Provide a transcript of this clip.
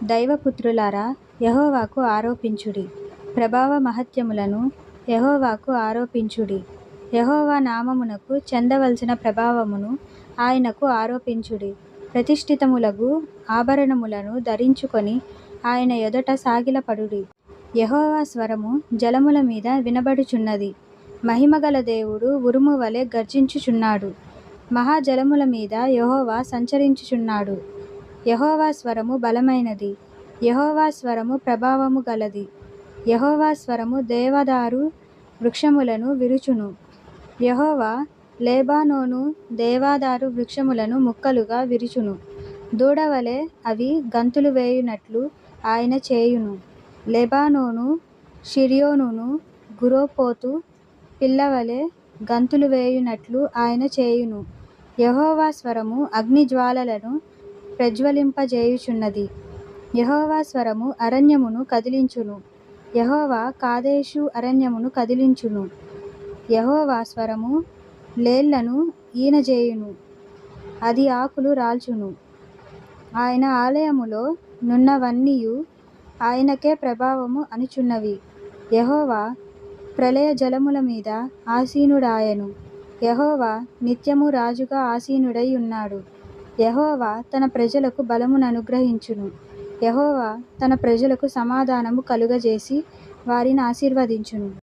దైవపుత్రులారా, యెహోవాకు ఆరోపించుడి. ప్రభావ మహత్యములను యెహోవాకు ఆరోపించుడి. యెహోవా నామమునకు చెందవలసిన ప్రభావమును ఆయనకు ఆరోపించుడి. ప్రతిష్ఠితములగు ఆభరణములను ధరించుకొని ఆయన ఎదుట సాగిలపడుడి. యెహోవా స్వరము జలముల మీద వినబడుచున్నది. మహిమగల దేవుడు ఉరుమువలె గర్జించుచున్నాడు. మహాజలముల మీద యెహోవా సంచరించుచున్నాడు. యెహోవా స్వరము బలమైనది. యెహోవా స్వరము ప్రభావము గలది. యెహోవా స్వరము దేవదారు వృక్షములను విరుచును. యెహోవా లెబానోను దేవదారు వృక్షములను ముక్కలుగా విరుచును. దూడవలె అవి గంతులు వేయునట్లు ఆయన చేయును. లెబానోను షిర్యోనును గురోపోతు పిల్లవలె గంతులు వేయునట్లు ఆయన చేయును. యెహోవా స్వరము అగ్నిజ్వాలలను ప్రజ్వలింపజేయుచున్నది. యెహోవా స్వరము అరణ్యమును కదిలించును. యెహోవా కాదేషు అరణ్యమును కదిలించును. యెహోవా స్వరము లేళ్లను ఈనజేయును. అది ఆకులు రాల్చును. ఆయన ఆలయములో నున్నవన్నీయు ఆయనకే ప్రభావము అనుచున్నవి. యెహోవా ప్రళయ జలముల మీద ఆసీనుడాయెను. యెహోవా నిత్యము రాజుగా ఆసీనుడై ఉన్నాడు. యెహోవా తన ప్రజలకు బలముననుగ్రహించును. యెహోవా తన ప్రజలకు సమాధానము కలుగజేసి వారిని ఆశీర్వదించును.